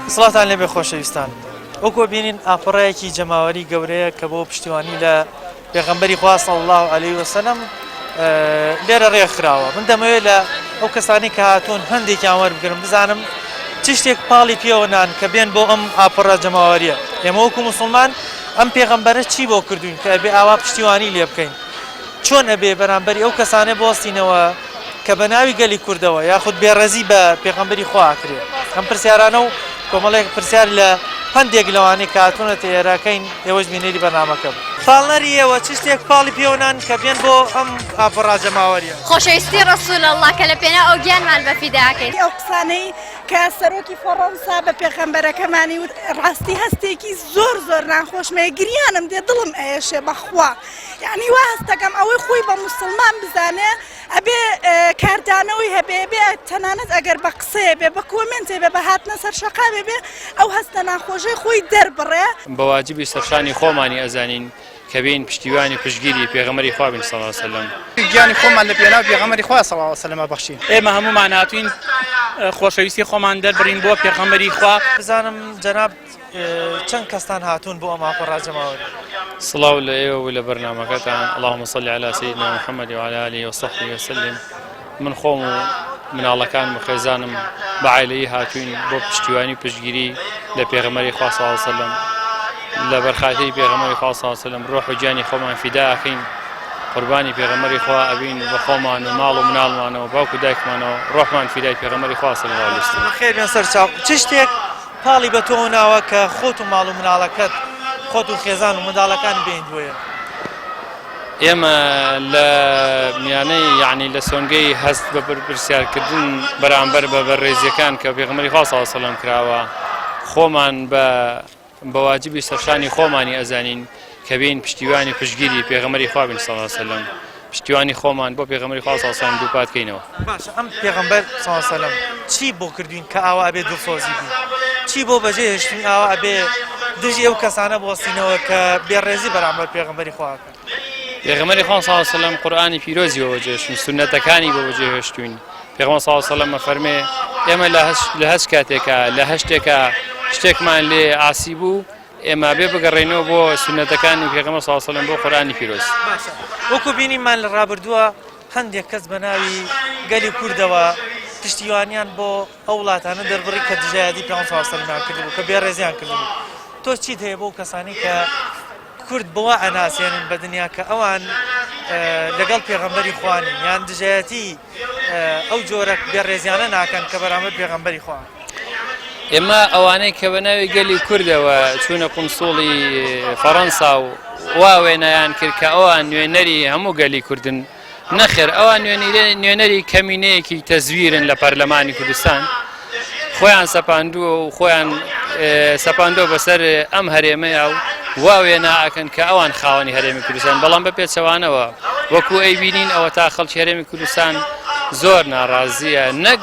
سڵاتان لێبێ خۆشەویستان، وەکو بینین ئاپەڕەیەکی جەماوەری گەورەیە کە بۆ پشتیوانی لە پێغەمبەری خوا صلی الله علیه وسلم لێرە ڕێکخراوە. من دەمەوێت لە ئەو کەسانی کە هاتوون هەندێکیان وەربگرم بزانم چ شتێک پاڵی پێوەنان کە بێن بۆ ئەم ئاپەڕە جەماوەریە. ئێمە وەکو موسڵمان ئەم پێغەمبەرە چی بۆ کردوین کە ئەبێ ئاوا پشتیوانی لێ بکەین؟ چۆن ئەبێ بەرامبەری ئەو کەسانە بوەستینەوە کە بە ناوی گەلی کوردەوە یاخود بێڕەزی بە پێغەمبەری خوا ئاکرێت؟ ئەم پرسیارانە و کۆمەڵێک پرسیار لە هەندێک لەوانەی کە هاتوونەتە ئێرەکەین ئێوەش بینێری بەرنامەکە بوو. ساڵنەری ئێوە چ شتێک پاڵی پێوەنان کە بێن بۆ ئەم ئاپەڕە جەماوەریە؟ خۆشەویستی ڕەسوول ئەڵڵا کە لە پێناو ئەو گیانمان بە فیداکەین. ئەو قسانەی کە سەرۆکی فەڕەنسا بە پێغەمبەرەکەمانی وت ڕاستی هەستێکی زۆر ناخۆشمەیە، گریانم دێ دڵم ئەیەشێ بەخوا. یعنی وا هەستەکەم ئەوەی خۆی بە موسڵمان بزانێ ئەبێ کاردانەوەی هەبێ بێ تەنانەت ئەگەر بە قسەیە بێ بە کۆمنتێ بێ بە هاتنە سەر شەقامێ بێ ئەو هەستە ناخۆشەی خۆی دەربڕێ. بە واجبی سەرشانی خۆمانی ئەزانین کە بین پشتیوانی پشتگیری پێغەمبەری خوا بین صلی الله علیه و سلم. گیانی خۆمان لە پێناو پێغەمبەری خوا صلی الله علیه و سلم بەخشین. ئێمە هەمومان هاتوین خۆشەویستی خۆمان دەربڕین بۆ پێغەمبەری خوا. بزانم جەناب چەند کەستان هاتوون بۆ ئەم ئاپەڕە جەماوەری؟ سڵاو لە ئێوە و لە بەرنامەکەتان. اللهم صل على سيدنا محمد وعلى آله وصحبه وسلم. من خۆم و مناڵەکان و خێزانم بە عایلەیی هاتوین بۆ پشتیوانی پشتگیری لە پێغەمبەری خوا صلی الله علیه و سلم، لە بەرخاتەی پێغەمبەری خوا صلی الله علیه و سلم ڕۆح و جانی خۆمان فیدا ئەکەین، قوربانی پێغەمبەری خوا ئەبین بە خۆمان و ماڵ و مناڵمانەوە باوک و دایکمانەوە ڕۆحمان فیدای پێغەمبەری خوا صلی الله علیه و سلم. خێر بێن سەر چاو. چ شتێک پاڵی بە تۆ ناوە کە خۆت و ماڵ و مناڵەکەت، خۆت و خێزان و منداڵەکان بێندوێ؟ ئێمە لە میانەی یعنی لە سۆنگەی هەست بە پرسیارکردن بەرامبەر بە بەڕێزیەکان کە پێغەمبەری خوا صلی الله علیه و سلم کراوە، خۆمان بە واجبی سەرشانی خۆمانی ئەزانین کە بین پشتیوانی پشتگیری پێغەمبەری خوا بین صلی الله علیه و سلم، پشتیوانی خۆمان بۆ پێغەمبەری خوا صلی الله علیه و سلم دووپات بکەینەوە. باشە، ئەم پێغەمبەر صلی الله علیه و سلم چی بۆ کردوین کە ئاوا ئەبێ دڵسۆزی بی؟ چی بۆ بەجێهێشتین ئاوا ئەبێ دژی ئەو کەسانە بوەستینەوە کە بێڕێزی بەرامبەر پێغەمبەری خوا ئەکەن؟ پێغەمبەری خوا صلی الله علیه و سلم قورئانی پیرۆزی بۆ بەجێهێشتین، سونەتەکانی بۆ بەجێهێشتوین. پێغەمبەر صلی الله علیه و سلم فەرمێ ئێمە لە هەست کاتێکە لە هەشتێکە شتێکمان لێ ئاسی بوو ئێمە بێ بگەڕێنەوە بۆ سونەتەکانی پێغەمبەر صلی الله علیه و سلم بۆ قورئانی پیرۆز. باشە، وەکو بینیمان لە ڕابردووە هەندێک کەس بە ناوی گەلی کوردەوە پشتیوانیان بۆ ئەو وڵاتانە دەربڕی کە دژایەتی پێغەمبەر صلی الله علیه و سلمیان کردبوو کە بێڕێزیان کردبوو. تۆ چیت هەیە بۆ کەسانی کە کورد بەوە ئەناسێنن بە دنیا کە ئەوان لەگەڵ پێغەمبەری خوانین یان دژایەتی ئەو جۆرە بێڕێزیانە ناکەن کە بەرامبەر پێغەمبەری خوا؟ ئێمە ئەوانەی کە بە ناوی گەلی کوردەوە چوونە قونسوڵی فەڕەنسا و وا وێنەیان کرد کە ئەوان نوێنەری هەموو گەلی کوردن، نەخێر ئەوان نوێنەری کەمینەیەکی تەزویرن لە پەرلەمانی کوردستان، خۆیان سەپاندووە و خۆیان سەپاندۆ بەسەر ئەم هەرێمەیە و وا وێنە ئەکەن کە ئەوان خاوەنی هەرێمی کوردستان. بەڵام بە پێچەوانەوە وەکو ئەی بینین ئەوە تا خەڵکی هەرێمی کوردستان زۆر ناڕازیە، نەک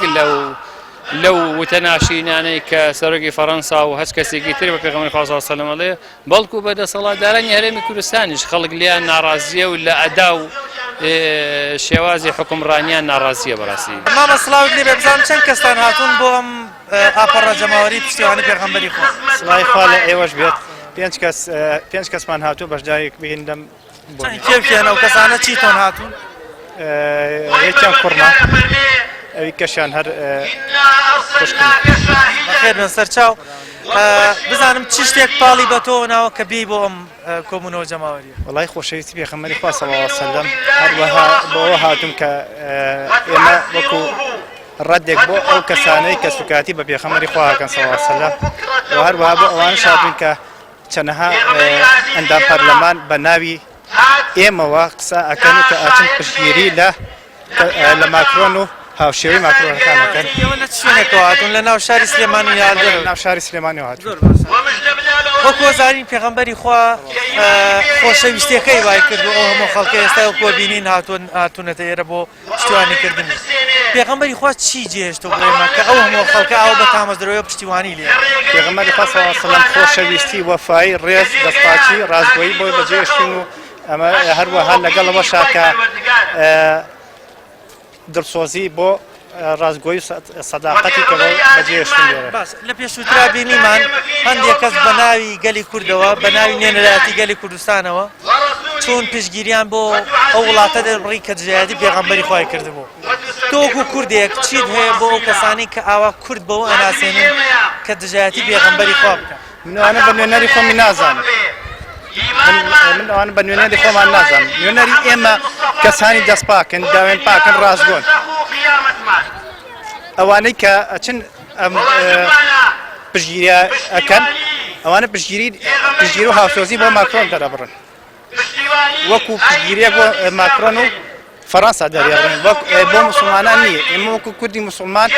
لەو وتەناشینانەی کە سەرۆکی فەڕەنسا و هەچ کەسێکی تر بە پێغەمبەری خوا صلی الله علیه و سلم ئەڵێ، بەڵکو بەدەسەڵاتدارانی هەرێمی کوردستانیش خەڵک لیان ناڕازیە و لە ئەدا و شێوازی حکومڕانیان ناڕازیە. بەڕاستی مامە سڵاوت لێ بێ، بزانم چەند کەستان هاتوون بۆ ئەم ئاپەڕە جەماوەری پشتیوانی پێغەمبەری خوا؟ سڵای خوا لە ئێوەش بێت. پێنج کەسمان هاتووە بەشداریک بین لەم بۆ. کێ بکەنە ئەو کەسانە چیتۆن هاتوون؟ یەکیان کوڕما، ئەوی کەشیان هەر خوشکن. بەخێر بێن سەر چاو. بزانم چ شتێک پاڵی بە تۆ ناوە کە بێی بۆ ئەم کۆبوونەوە جەماوەریە؟ وەڵای خۆشەویستی پێغەمبەری خوا صلی الله علیه و سلم هەروەها بۆەوە هاتووم کە ئێمە وەکو ڕەدێک بۆ ئەو کەسانەی کە سوکاتی بە پێغەمبەری خوا هاکەن صلی الله علیه و سلم، و هەروەها بۆ ئەوانش هاتوون کە چەندەها ئەندام پەرلەمان بە ناوی ئێمەوە قسە ئەکەن و کە ئاچن پشتگیری لە ماکرۆن و هاوشێوەی ماکرۆنەکان ئەکەن. ئێوە لە چ شوێنێکەوە هاتوون؟ لە ناو شاری سلێمانی یان دەرەوە؟ ناو شاری سلێمانی هاتوون. وەکو زانین پێغەمبەری خوا خۆشەویستیەکەی وای کردو ئەو هەموو خەڵکە ئێستا وەکو بینین هاتوونەتە ئێرە بۆ پشتیوانیکردنی. پێغەمبەری خوا چی جێهێشتەوە بۆ ئێمە کە ئەو هەموو خەڵکە ئاوا بە تامەزدرەوەی پشتیوانی لێ؟ پێغەمبەری خوا صلی الله علیه و سلم خۆشەویستی، وەفایی، ڕێز، دەستپاچی، ڕازگۆیی بۆی بەجێهێشتین و ئەمە هەروەها لەگەڵەوەشا کە دڵسۆزی بۆ ڕازگۆی سەداقەتی کە بەجێهێشتن لێرە. باس لە پێشووترا بینیمان هەندێک کەس بە ناوی گەلی کوردەوە بە ناوی نوێنەرایەتی گەلی کوردستانەوە چۆن پشتگیریان بۆ ئەو وڵاتە دەبڕی کە دژایەتی پێغەمبەری خوای کردبوو. تۆ وەکو کوردێک چیت هەیە بۆ ئەو کەسانی کە ئاوا کورد بەوە ئەناسێنن کە دژایەتی پێغەمبەری خوا بکە؟ منوانە بە نوێنەری خۆمی نازانم. من ئەوانە بە نوێنەری خۆمان نازانم. نوێنەری ئێمە کەسانی دەست پاکن، داوێن پاکن، ڕازگۆن. ئەوانەی کە ئەچن پشتگیری ئەەکەن ئەوانە پشتگیری و هاوسۆزی بۆ ماکرۆن دەرەبڕن. وەکو پشتگیریە بۆ ماکرۆن و فەڕەنسا دەرێڕن بۆ مسلمانان نییە. ئێمە وەکو کوردی مسلمان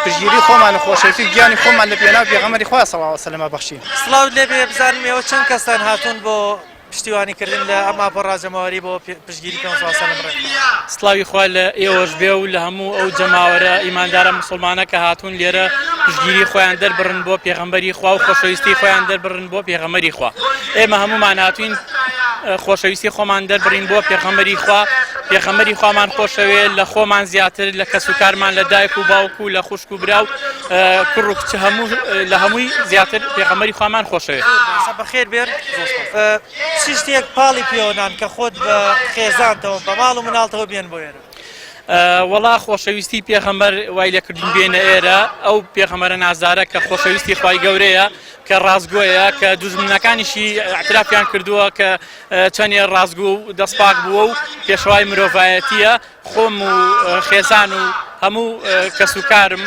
پشتگیری خۆمان و خۆشەویستی گیانی خۆمان لە پێناو پێغەمبەری خوا صلی الله علیه و سلم بەخشین. سڵاو لێبێ بزانم ئێوە چەند کەسان هاتوون بۆ پشتیوانیکردن لە ئەما پەڕاجەماوەری بۆ پشتگیری پێ صلی الله علیه و سلم ڕێک؟ سڵاوی خوا لە ئێوەش بێ و لە هەموو ئەو جەماوەرە ئیماندارە مسلمانە کە هاتوون لێرە پشتگیری خۆیان دەربڕن بۆ پێغەمبەری خوا و خۆشەویستی خۆیان دەربڕن بۆ پێغەمبەری خوا. ئێمە هەمومان هاتوین خۆشەویستی خۆمان دەربڕین بۆ پێغەمبەری خوا. پێغەمبەری خوامان خۆشەوێ لە خۆمان زیاتر لە کەس و کارمان لە دایک و باوک و لە خوشک و برا و کوڕ و کچە لە هەمووی زیاتر پێغەمبەری خوامان خۆشەوێ. بەخێر بێن چ شتێک پاڵی پێوەنان کە خۆت بە خێزانتەوە بە ماڵ و مناڵتەوە بێن بۆ ئێرە؟ وەڵا خۆشەویستی پێغەمبەر وای لێکردین بێنە ئێرە ئەو پێغەمبەرە نازارە کە خۆشەویستی خوای گەورەیە کە ڕازگۆیە کە دوژمنەکانیشی اعترافیان کردووە کە چەندێ ڕازگۆ و دەستپاک بووە و پێشوای مرۆڤایەتیە. خۆم و خێزان و هەموو کەس و کارم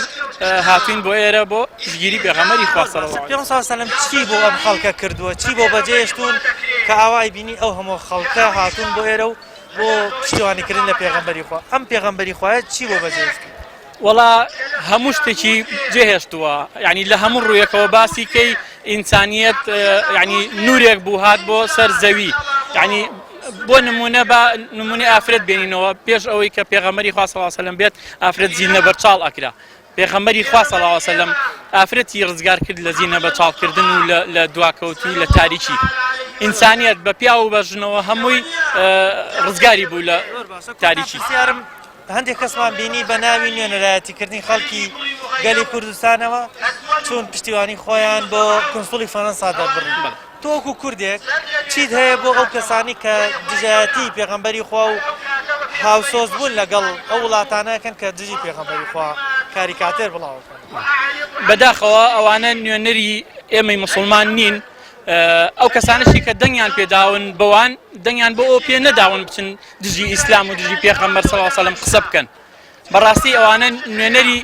هاتوین بۆ ئێرە بۆ پشتگیری پێغەمبەری خوا صلی الله علیه و سلم. چی بۆ ئەم خەڵکە کردووە؟ چی بۆ بەجێهێشتون کە ئاوای بینی ئەو هەموو خەڵکە هاتوون بۆ ئێرە و بۆ پشتیوانیکردن لە پێغەمبەری خوا؟ ئەم پێغەمبەری خوایە چی بۆ بەجێهێشتون؟ وەڵا هەموو شتێکی جێهێشتووە. یعنی لە هەموو ڕوویەکەوە باسی کەی ئینسانیەت یعنی نورێک بوو هات بۆ سەر زەوی. یعنی بۆ نمونە بە نمونەی ئافرەت بێنینەوە پێش ئەوەی کە پێغەمبەری خوا صلی الله علیه و سلم بێت ئافرەت زینە بەرچاڵ ئەکرا. پێغەمبەری خوا صلی الله علیه و سلم ئافرەتی ڕزگار کرد لە زینە بەرچاڵکردن و لە دواکەوتوی لە تاریکی. ئینسانیەت بە پیا و بە ژنەوە هەمووی ڕزگاری بوو لە تاریکی. هەندێک کەسمان بینی بە ناوی نوێنەرایەتیکردنی خەڵکی گەلی کوردستانەوە چۆن پشتیوانی خۆیان بۆ کۆنسوڵی فەڕەنسا دەربڕن. تۆ وەکو کوردێک چیت هەیە بۆ ئەو کەسانی کە دژایەتی پێغەمبەری خوا و هاوسۆز بوون لەگەڵ ئەو وڵاتانەکەن کە دژی پێغەمبەری خوا کاریکاتێر بڵاوەکەن؟ بەداخەوە ئەوانە نوێنەری ئێمەی مسلمان نین. ئەو کەسانشی کە دەنگیان پێداون بەوان دەنگیان بۆ ئەو پێ نەداون بچن دژی ئیسلام و دژی پێغەمبەر صلی الله علیه و سلم قسە بکەن. بەڕاستی ئەوانە نوێنەری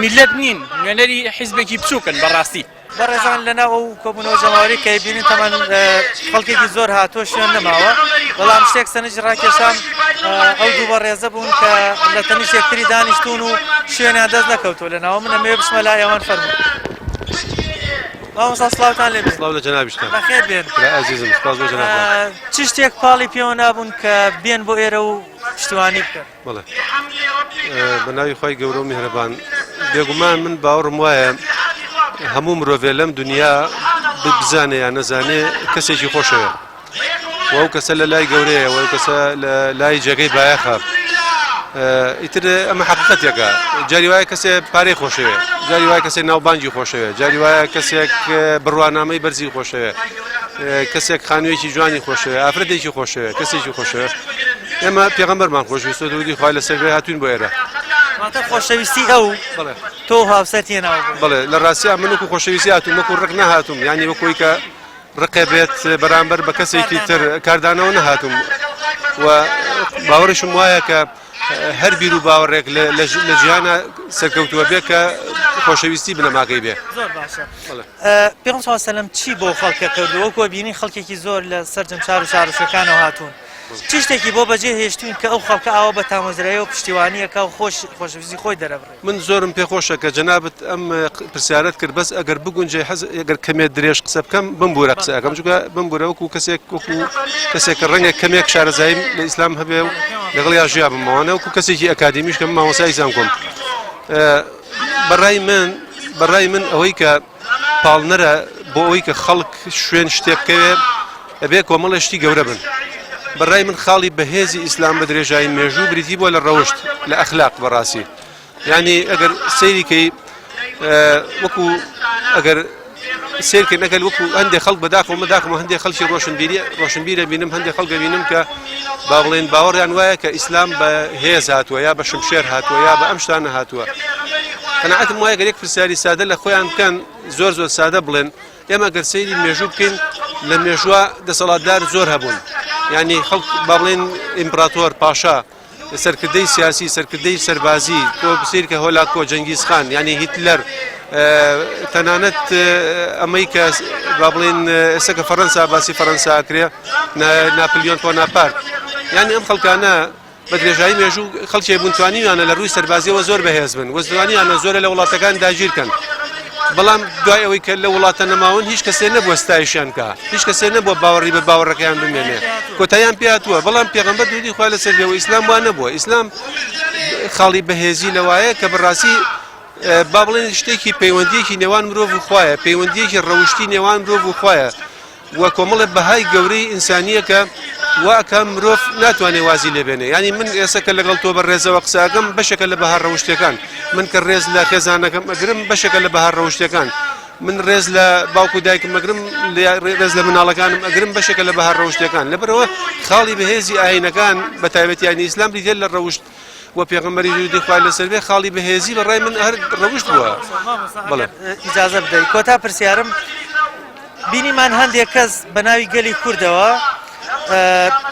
میلەت نین، نوێنەری حیزبێکی بچووکن. بەڕاستی بەڕێزان لەناو ئەو کۆبوونەوە جەماوەری کە بینین تەمان خەڵکێکی زۆر هاتووە شوێن نەماوە. بەڵام شتێک سەرنج ڕاکێشان ئەو دوو بەڕێزە بوون کە لە تەنیشت یەکتری دانیشتون و شوێنیان دەست نەکەوتەوە. لەناوە منە مێ بچمە لای ئەوان فەرموو. مامۆستا سڵاوتان لێ بێت. سڵاو لە جەنابیشتان. بەخێر بێن. عەزیزم سپاس بۆ جەناب. چ شتێک پاڵی پێوە نابوون کە بێن بۆ ئێرە و پشتیوانی بکەن؟ بەڵێ بە ناوی خوای گەورە و میهرەبان بێگومان من باوەڕم وایە هەموو مرۆڤێ لەم دنیا بزانێ یان نەزانێ کەسێکی خۆشەوێ. ئەو کەسە لە لای گەورەیە، ئەو کەسە لە لای جێگەی بایەخە. ئیتر ئەمە حەقیقەتێکە. جاری وایە کەسێک پارەی خۆشەوێ، جاری وایە کەسێک ناوبانگی خۆشەوێ، جاری وایە کەسێک بڕوانامەی بەرزی خۆشەوێ، کەسێک خانوویەکی جوانی خۆشەوێ، ئافرەتێکی خۆشەوێ، کەسێکی خۆشەوێ. ئێمە پێغەمبەرمان خۆشویستە دوودی خوای لەسەر بێ هاتوین بۆ ئێرە. واتە خۆشەویستی ئەو تۆ هاوسەر تێناوە. بەڵێ لە ڕاستیان من وەکو خۆشەویستی هاتووم، وەکو ڕق نەهاتووم. یعنی وەکوی کە ڕقێ بێت بەرامبەر بە کەسێکی تر کاردانەوە نەهاتووم. و باوەڕشم وایە کە هەر بیر و باوەڕێک لە ژیانە سەرکەوتووە بێ کە خۆشەویستی بنەماکەی بێ. زۆر باشە. پێغەمبەر صلی الله علیه و سلم چی بۆ خەڵکە کردووە؟ وەکو بینی خەڵکێکی زۆر لە سەرجەم شار و شارۆچکەکانەوە هاتوون. چ شتێکی بۆ بەجێهێشتوین کە ئەو خەڵکە ئاوا بە تامۆزرایی و پشتیوانیەکە و خۆشەویستی خۆی دەرەبڕێت؟ من زۆرم پێخۆشە کە جەنابەت ئەم پرسیارەت کرد، بەس ئەگەر بگونجێ ئەگەر کەمێک درێژ قسە بکەم بمبورە قسە ئەەکەم، چونکە بمبورە وەکو کەسێک کە ڕەنگە کەمێک شارەزاییم لە ئیسلام هەبێ و لەگەڵ یا ژیا بمەوانە وەکو کەسێکی ئەکادمیش کە مامۆستای زانکۆم. بەڕای من ئەوەی کە پاڵنەرە بۆ ئەوەی کە خەڵک شوێن شتێک بکەوێ ئەبێ کۆمەڵێشتی گەورە بن. بەڕای من خاڵی بەهێزی ئیسلام بە درێژایی مێژوو بریتی بۆ لە ڕەوشت لە ئەخلاق بەڕاستی. يعني أجر سيري كي وكو أجر سير كي نقل وكو هندي خلق بداخل ومداخل وهندي خلشي روشن بيري بينم هندي خلق بينم ك باغلين باور يعني ويا كإسلام بهيز هاتوا يا بشمشير هاتوا يا بأمشتان هاتوا أنا عتم ويا قريك في الساري سادة لأخويا كان زور سادة بلن ياما أجر سيري ميجوب كين لم يجوا دصلاة دار زور هبون يعني خلق باغلين إمبراطور باشا سركردي سياسي سركردي سربازي كو بصير كهولا كو جنكيز خان يعني هتلر تنانت أمريكا بابلين سك فرنسا باسي فرنسا كريا نابليون بونابرت يعني أم خلقنا بدري جاي ميجو خلق شيء بنتواني أنا لروي سربازي وزور بهزمن وزواني أنا زور لولاتا كان داجير كان بلام دوای ئەوەی کە لە وڵاتە نەماون هیچ کەسێ نەبووە ستایشیان کە هیچ کەسێ نەبووە باوەڕی بە باوەڕەکەیان بمێنێ کۆتاییان پێهاتووە بەڵام پێغەمبەر دوودی خوا لەسەر بێەوە ئیسلام وان نەبووە ئیسلام خاڵی بەهێزی لەوایە کە بەڕاستی با بڵێن شتێکی پەیوەندیەکی نێوان مرۆڤ و خوایە پەیوەندیەکی ڕەوشتی نێوان مرۆڤ و خوایە وە کۆمەڵێ بەهای گەورەی ئینسانیە کە واکە مرۆڤ ناتوانێت وازی لێبێنێ ینی من ئێستا لەگەڵ تۆ بە ڕێزەوە قساگەم بەشێکە لە بەهار ڕەوشتەکان من کە ڕێز لە خێزانەکەم ئەگرم بەشێکە لە بەهار ڕەوشتەکان من ڕێز لە باوکو دایکم ئەگرم ڕێز لە مناڵەکانم ئەگرم بەشێکە لە بەهار ڕەوشتەکان لەبەرەوە خاڵی بەهێزی ئاینەکان بە تایبەتیانی ئیسلام بریتێت لە ڕەوشت و پێغەمبەری دوودی خوا لەسەر بێ خاڵی بەهێزی بەڕای من هەر ڕەوشت بووە بەڵێ ئیجازە بدەیت کۆتا پرسیارم بینیمان هەندێک کەس بە ناوی گەلی کوردەوە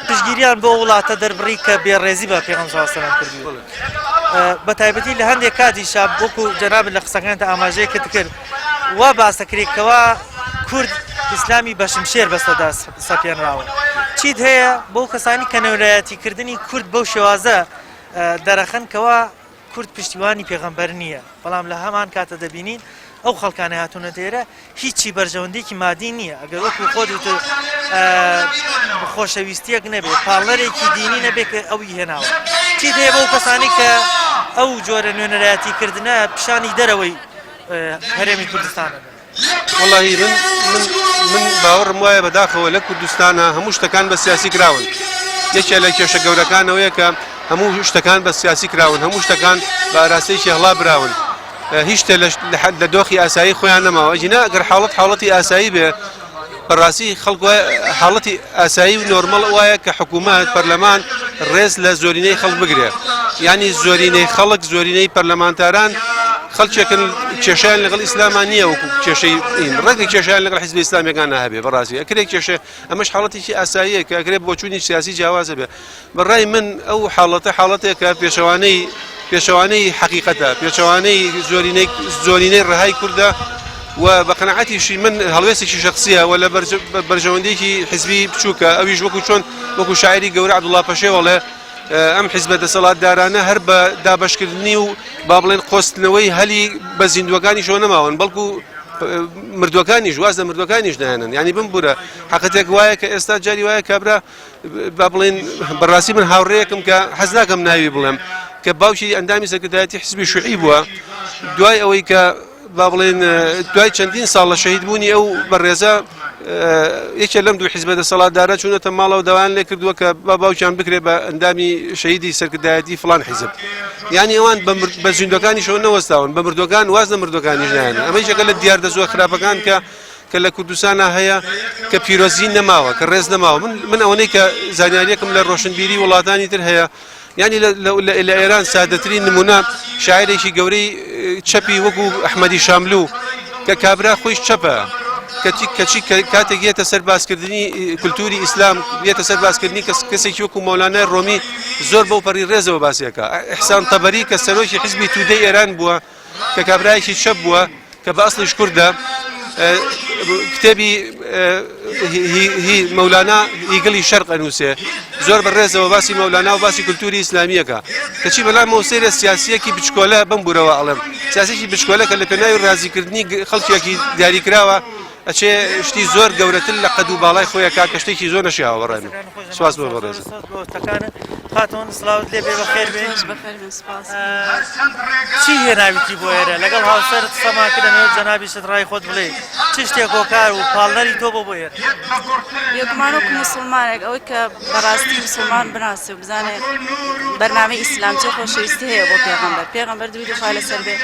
پشگیریان بۆ وڵاتە دەربڕی کە بێڕێزی بە پێغەمبەر صلی الله علیه و سلم کردی بە تایبەتی لە هەندێک کاتیشا وەکو جەناب لە قسەکانتە ئاماژەیەکت کرد وا باسەکرێکەوە کورد ئیسلامی بەشمشێر بەسەدا سەپێنراوە چیت هەیە بۆ کەسانی کە نەورایەتیکردنی کورد بەو شێوازە دەرەخەن کەوا کورد پشتیوانی پێغەمبەر نییە بەڵام لە هەمان کاتە دەبینین ئەو خەڵکانە هاتوونە دێرە هیچی بەرژەوەندێکی مادی نییە ئەگەر وەکو خۆت خۆشەویستیەک نەبێت پاڵەرێکی دینی نەبێت کە ئەوی هێناوە چیت هەیە بەو کەسانی کە ئەو جۆرە نوێنەرایەتیکردنە پیشانی دەرەوەی هەرێمی کوردستانە والله من باوەڕم وایە بەداخەوە لە کوردستانە هەموو شتەکان بە سیاسی کراون یەکێ لە کێشە گەورەکانەوەیە کە هەموو شتەکان بە سیاسی کراون هەموو شتەکان بە ئاراستەیەکی هەڵا براون هیچ شتێ لە دۆخی ئاسایی خۆیان نەماوە جینا ئەگەر حاڵەتی ئاسایی بێ بەڕاستی خەڵک حاڵەتی ئاسایی و نۆرمەڵ وایە کە حکوومەت پەرلەمان ڕێز لە زۆرینەی خەڵک بگرێ ینی زۆرینەی خەڵک زۆرینەی پەرلەمانتاران خەڵکێکن کێشیان لەگەڵ ئیسلامان نییە وەکو کێشەی ڕێگە کێشیان لەگەڵ حیزبی ئیسلامیەکان هەبێ بەڕاستی ئەکرێک کێشە ئەمەش حاڵەتێکی ئاساییە کە ئەکرێت بۆ چوونی سیاسی جیاوازە بێ بەڕای من ئەو حاڵەتێک کە پێشەوانەی حقیقەتە پێچەوانەی زۆرینەی ڕەهای کووردە و بە قەنەعەتیشی من هەڵوێستێکی شخصیە و لە بەرژەوەندێکی حیزبی بچووکە ئەویش وەکو شاعری گەورە عەبدوڵڵا پەشێوەڵێ ئەم حیزبە دەسەڵاتدارانە هەر بە دابەشکردنی و با بڵێن قۆستنەوەی هەلی بە زیندوەکانیشەوە نەماون بەڵکو مردوەکانیش واز لە مردوەکانیش نایەنن ینی بمبورە حەقەتێک وایە کە ئێستا جاری وایە کابرا با بڵێن بەڕاستی من هاوڕێیەکم کە حەز ناکەم ناوی بڵێم کە باوکی ئەندامی سەرکردایەتی حیزبی شوعی بووە دوای ئەوەی کە با بڵێن دوای چەندین ساڵ لە شەهیدبوونی ئەو بەڕێزە یەکێ لەم دوو حیزبە دەسەڵاتدارە چوونەتە ماڵەوە دەوایان لێ کردووە کە باوکیان بکرێ بە ئەندامی شەهیدی سەرکردایەتی فڵان حیزب یعنی ئەوان بە زیندوەکانیشەوە نەوەستاون بە مردوەکان واز لە مردوەکانیش نایەنن ئەمە یەکێکە لە دیار دەزووە خراپەکان کە لە کوردستانە هەیە کە پیرۆزی نەماوە کە ڕێز نەماوە من ئەوەنەی کە زانیاریەکم لە ڕۆشنبیری وڵاتانی تر هەیە يعني لە ئێران سادەترین نمونە شاعرێکی گەورەی چەپی وەکو ئەحمەدی شاملوو کە کابرا خۆیش چەپە کەچی کاتێک یێتە سەر باسکردنی کولتوری ئیسلام یێتە سەر باسکردنی کەسێکی وەکو مەولانای ڕۆمی زۆر بەو پەڕی ڕێزەوە باسیەکە ئیحسان تەبەری کە سەرۆکی حیزبی تودەی ئێران بووە کە کابرایەکی چەپ بووە کە بە ئەسڵیش کوردە کتێبی هی مەولانا ئیگڵی شەرق ئەنووسێ زۆر بەڕێزەوە باسی مەولانا و باسی کولتوری ئیسلامیەکە کەچی بەلامەوە سەیرە سیاسیەکی بچکۆلە بەم بوورەوە ئەڵێم سیاسێکی بچکۆلە کە لە پێناوی ڕازیکردنی خەڵکێکی دیاریکراوە ئەچێ شتی زۆر گەورەتر لە قەد و باڵای خۆیەکە کە شتێکی زۆر نەشیاوە بەڕێ من سواس بۆ بەڕێز خاتون سلااوت لێ بێ بەخێر بێ بەخێر سپاس چی هێناویتی بۆ ئێرە لەگەڵ هاوسەرت سەماکردنەوە جەنابیشت ڕای خۆت بڵێ چ شتێک هۆکار و پاڵنەری تۆ بۆ ئێرە یەکمانۆکو مسلمانێک ئەوەی کە بەڕاستی مسلمان بناسێ و بزانێ بەرنامەی ئیسلام چه خۆشەویستی هەیە بۆ پێغەمبەر دووری خوا لەسەر بێ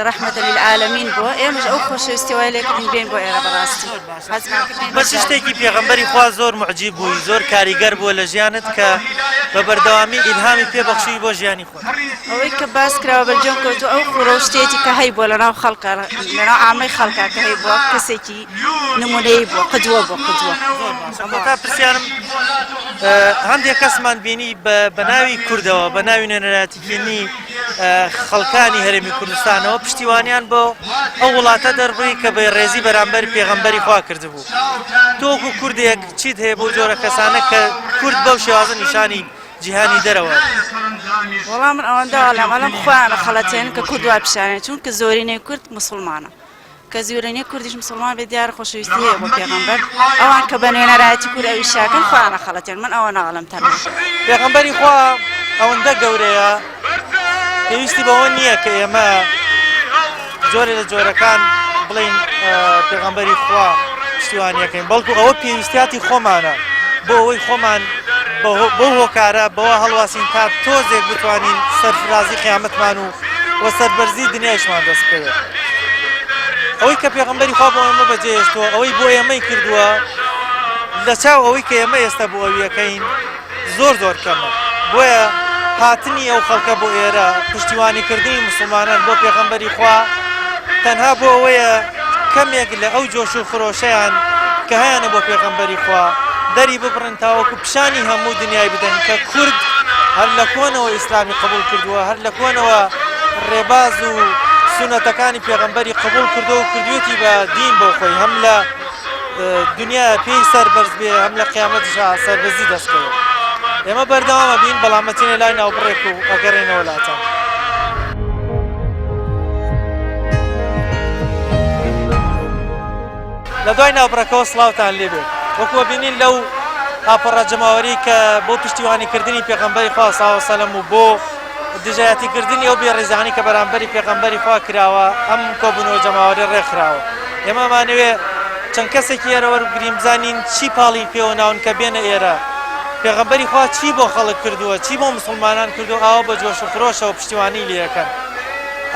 ڕەحمەتە للعالەمین بووە ئێمەش ئەو خۆشەویستی وای لێکردین بێن بۆ ئێرە بەڕاستی بە چ شتێکی پێغەمبەری خوا زۆر معجیب بووی زۆر کاریگەر بووە لە ژیانت کە بە بەردەوامی ئیلهامی پێبەخشی بۆ ژیانی خۆت ئەوەی کە باس کراوە بەرجەم کەوتو ئەو خوڕە و شتێتی کە هەی بووە لەناو خەڵکە لەناو عامەی خەڵکا کە هەی بووە کەسێکی نمونەیی بووە قدوە بووە قدوە تا پرسیارم هەندێک کەسمان بینی بە ناوی کوردەوە بە ناوی نوێنەراتیکردنی خەڵکانی هەرێمی کوردستانەوە پشتیوانیان بۆ ئەو وڵاتە دەربڕی کە بە ڕێزی بەرامبەر پێغەمبەری خوا کردبوو تۆ وەکو کوردێک چیت هەیە بۆ جۆرە کەسانە کە کورد بەو شێوازە نیشانی جیهانی دەرەوە وەڵام من ئەوەندە ئەڵەم خوانە خەڵەتێن کە کورد وا پیشانێت چونکە زۆرینەی کورد مسلمانە کە زۆرینەی کوردیش مسلمان بێ دیارە خۆشەویستی هەیە بۆ پێغەمبەر ئەوان کە بە نوێنەرایەتی کورد ئەویشاکەن خوانە خەڵەتێن من ئەوە ناڵم تەنها پێغەمبەری خوا ئەوەندە گەورەیە پێویستی بەوە نییە کە ئێمە جۆرە لە جۆرەکان بڵین پێغەمبەری خوا پشتیوانیەکەین بەڵکو ئەوە پێویستیاتی خۆمانە بۆ ئەوەی خۆمان بۆ هۆکارە بەوە هەڵواسین تا تۆزێک بتوانین سەرفرازی قیامەتمان و سەربەرزی دنیایشمان دەست بکەوێت ئەوەی کە پێغەمبەری خوا بۆ ئێمە بەجێهێشتووە ئەوەی بۆ ئێمەی کردووە لە چاو ئەوەی کە ئێمە ئێستا بۆ ئەویەکەین زۆر زۆر کەمە بۆیە هاتنی ئەو خەڵکە بۆ ئێرە پشتیوانیکردنی مسلمانان بۆ پێغەمبەری خوا تەنها بۆ ئەوەیە کەمێک لە ئەو جۆش و خرۆشەیان کە هەیەنە بۆ پێغەمبەری خوا دەری ببڕن تاوەکو پیشانی هەموو دنیای بدەن کە کورد هەر لە کۆنەوە ئیسلامی قبول کردووە هەر لە کۆنەوە ڕێباز و سونەتەکانی پێغەمبەری قبول کردو و کردوێتی بە دین بۆ خۆی هەم لە دنیا پێی سەربەرز بێ هەم لە قیامەتیشا سەربەرزی دەستکەوێت ئێمە بەردەوامە بین بەڵامەتینە لای ناوبڕێک و ئەگەڕێنەوە وڵاتان لە دوای ناوبڕەکەەوە سڵاوتان لێبێت وەکووە بینین لەو ئاپەڕە جەماوەری کە بۆ پشتیوانیکردنی پێغەمبەری خوا سڵاو و سەلەم و بۆ دژایەتیکردنی ئەو بێڕێزانی کە بەرامبەری پێغەمبەری خوا کراوە ئەم کۆبوونەوە جەماوەری ڕێکخراوە ئێمەمانەوێ چەند کەسێکی ئێرە وەربگرین بزانین چی پاڵی پێوە ناون کە بێنە ئێرە پێغەمبەری خوا چی بۆ خەڵک کردووە چی بۆ مسلمانان کردو ئاوا بە جۆش و خرۆشەوە پشتیوانی لێەکەن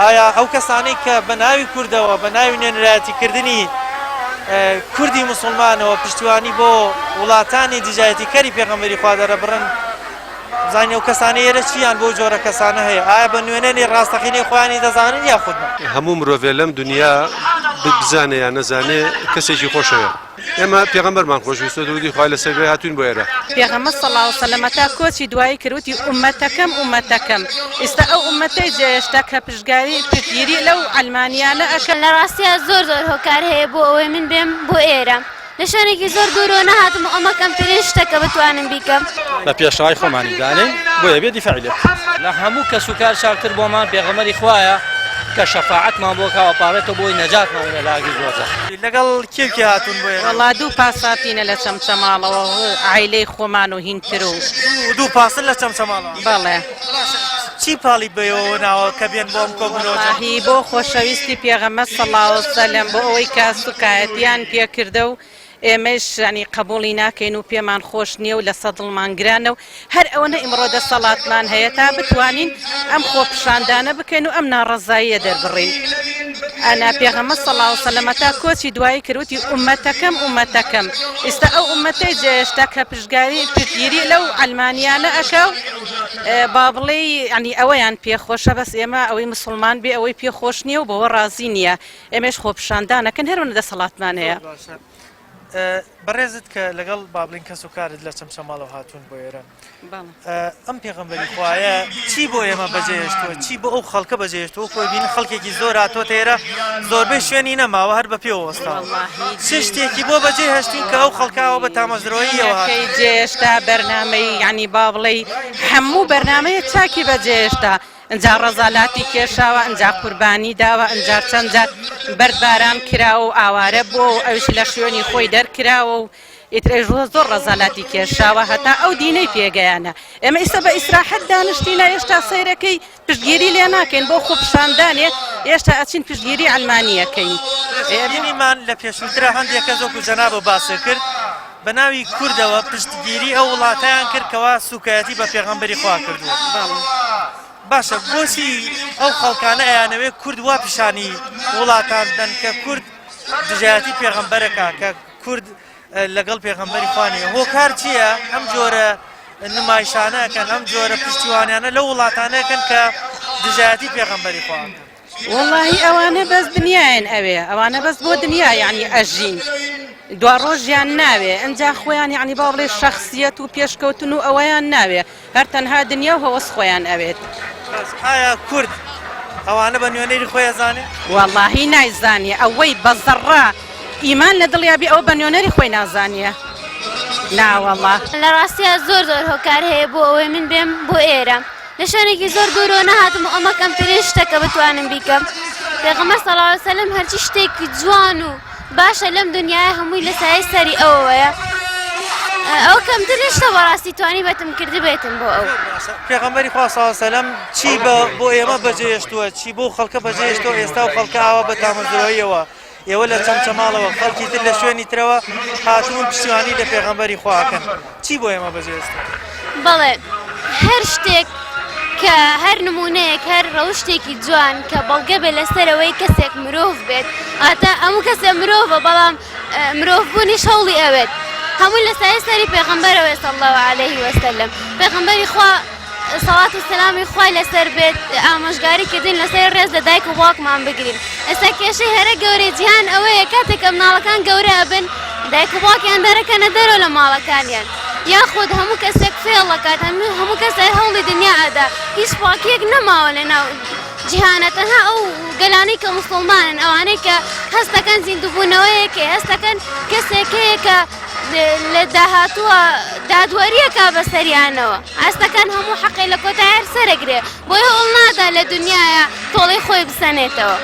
ئایا ئەو کەسانەی کە بە ناوی کوردەوە بە ناوی نوێنەرایەتیکردنی کوردی مسلمانەوە پشتیوانی بۆ وڵاتانی دژایەتیکەری پێغەمبەری خوا دەرەبڕن بزانین ئەو کەسانە ئێرە چیان بۆ جۆرە کەسانە هەیە ئایا بە نوێنەری ڕاستەقینەی خۆیانی دەزانن یا خودمان هەموو مرۆڤێ لەم دنیا بزانێ یان نەزانێ کەسێکی خۆشەوە ئێمە پێغەمبەرمان خۆشویستە دوودی خوای لەسەر بێ هاتوین بۆ ئێرە پێغەمبەر صلی الله علیه و سلم کۆچی دوایی کردوتی ئومەتەکەم ئێستا ئەو ئومەتەی جێشتا کە پشتگیری لەو ئەلمانیانە ئەکەن لە ڕاستیە زۆر هۆکار هەیە بۆ ئەوەی من بێم بۆ ئێرە لە شوێنێکی زۆر دوورەوە نەهاتم ئەمە کەمترین شتەکە بتوانم بیکەم لە پێشڕای خۆمانی دانێ بۆیە بێ دیفاعی لێ لە هەموو کەس و کار چاکتر بۆمان پێغەمبەری خوایە کە شەفاعەتمان بۆ کاوەپارێتەوە بۆی نەجاتمان لە لاگی زۆرە لەگەڵ کێکی هاتون بۆ ئێرە وەڵا دوو پاساتینە لە چەمچەماڵەوە عایلەی خۆمان و هینتر و دوو پاسن لە چەمچەماڵەوە بەڵێ چی پاڵی بەوە ناوە کە بێن بۆم کۆبوونەوە هی بۆ خۆشەویستی پێغەمبەر صلی الله علیه و سلم بۆ ئەوەی کە سوکایەتیان پێکردە و ئێمەش ینی قبولی ناکەین و پێمان خۆش نییە و لە سەدڵمان گرانە و هەر ئەوەنە ئیمڕۆ دەسەڵاتمان هەیە تا بتوانین ئەم خۆپشاندانە بکەین و ئەم ناڕەزاییە دەربڕین ئەنا پێغەمبەر صلی الله علیه و سلم تا کۆچی دوایی کردوتی ئومەتەکەم ئێستا ئەو ئومەتەی جێشتا کە پشتگیری لەو ئەلمانیانە ئەکە و با بڵێ ینی ئەوەیان پێخۆشە بەس ئێمە ئەوەی مسلمان بێ ئەوەی پێخۆش نییە و بەوە ڕازی نییە ئێمەش خۆپشاندانەکەن هەروەنە دەسەڵاتمان هەیە بەڕێزت کە لەگەڵ بابلین کەس و کارت لە چەمچەماڵەوە هاتوون بۆ ئێرە ئەم پێغەمبەری خوایە چی بۆ ئێمە بەجێهێشتووە چی بۆ ئەو خەڵکە بەجێهێشتووە خۆی بین خەڵکێکی زۆر هاتۆتە ئێرە زۆربەی شوێنی نەماوە هەر بە پێوە وەستاوە چ شتێکی بۆ بەجێهێشتین کە ئەو خەڵکاوە بە تامەزرۆییەوە جێهێشتا بەرنامەی ینی با بڵێ هەموو بەرنامەیە چاکی بەجێهێشتا ئەنجا ڕەزالاتی کێشاوە ئەنجا قوربانی داوە ئەنجا چەند جار بەردباران کراوە و ئاوارە بۆ ئەوش لە شوێنی خۆی دەرکراوە و ئیترێژوە زۆر ڕەزالاتی کێشاوە هەتا ئەو دینەی پێگەیانە ئێمە ئێستا بە ئیسراحەت دانیشتینە ئێشتا سەیرەکەی پشتگیری لێ ناکەین بۆ خۆپشاندانێ ئێشتا ئەچین پشتگیری ئەلمانیەکەین ئێمەمان لە پێشووترە هەندێک کەس وەکو جەناب و باسی کرد بە ناوی کوردەوە پشتگیری ئەو وڵاتیان کرد کەوا سوکایەتی بە پێغەمبەری خوا کردووە باشە بۆچی ئەو خەڵکانە ئەیانەوێت کورد وا پیشانی وڵاتان دەن کە کورد دژایەتی پێغەمبەرەکە کە کورد لەگەڵ پێغەمبەری خوانێ هۆکار چییە ئەم جۆرە نمایشانەکەن ئەم جۆرە پشتیوانیانە لە وڵاتانەکەن کە دژایەتی پێغەمبەری خوان واللهی ئەوانە بەس دنیایان ئەوێ ئەوانە بەس بۆ دنیا یعنی ئەژین دوا ڕۆژیان ناوێ ئەجا خۆیان یعنی باڵێ شخصیت و پێشکەوتن و ئەوەیان ناوێ هەر تەنها دنیا و هەوەس خۆیان ئەوێت ئایا کورد ئەوانە بە نوێنەری خۆی زانێ واللهی نایزانێ ئەوەی بەزەڕا ئیمان لە دڵیابی ئەو بە نوێنەری خۆی نازانیە ناوەڵا لە ڕاستیە زۆر هۆکار هەیە بۆ ئەوەی من بێم بۆ ئێرە لە شوێنێکی زۆر دوورۆ نەهاتم ئەمە کەمترین شتەکە بتوانم بیکەم پێغەمبەر صلی الله علیه و سلم هەرچی شتێکی جوان و باشە لەم دنیای هەمووی لە سایە سەری ئەوەیە ئەو کەمترین شتە بەڕاستی توانی بەتم کردی بێتم بۆ ئەو پێغەمبەری خوا صلی الله علیه و سلم چی بۆ ئێمە بەجێهێشتووە چی بۆ خەڵکە بەجێهێشتووە ئێستا و خەڵکە ئاوا بە تامەزرۆیەوە ئێوە لە چەمچەماڵەوە خەڵکی تر لە شوێنی ترەوە هاتوون پشتیوانی لە پێغەمبەری خواکەن چی بۆ ئێمە بەجێهێشتووە بەڵێ هەر شتێک کە هەر نمونەیەک هەر ڕەوشتێکی جوان کە بەڵگە بێت لەسەرەوەی کەسێک مرۆڤ بێت ئاتە ئەموو کەسێک مرۆڤە بەڵام مرۆڤبوونیش هەوڵی ئەوێت هەمووی لە سایە سەری پێغەمبەرەوەی صلی الله علیه وسلم پێغەمبەری خوا سەڵات و سەلامی خوای لەسەر بێت ئامۆژگاری کردین لەسەر ڕێز لە دایک و باوکمان بگرین ئێستا کێشەی هەرە گەورەی جیهان ئەوەیە کاتێک ئەم ماڵەکان گەورە ئەبن دایک و باوکیان دەرەکەنە دەرەوە لە ماڵەکانیان یاخود هەموو کەسێک فێڵ دەکات هەموو کەسێک هەوڵی دنیا ئەدا هیچ پاکیەک نەماوە لەناو جیهانە تەنها ئەو گەلانەی کە موسڵمانن ئەوانەی کە هەست دەکەن زیندووبوونەوەیەکێ هەست دەکەن کەسێکەیە کە لە داهاتووە دادوەریەکە بەسەریانەوە ئەستەکان هەموو حەقی لە کۆتاییار سەرەگرێ بۆی هەوڵ نادا لە دنیایە تۆڵی خۆی بسەنێتەوە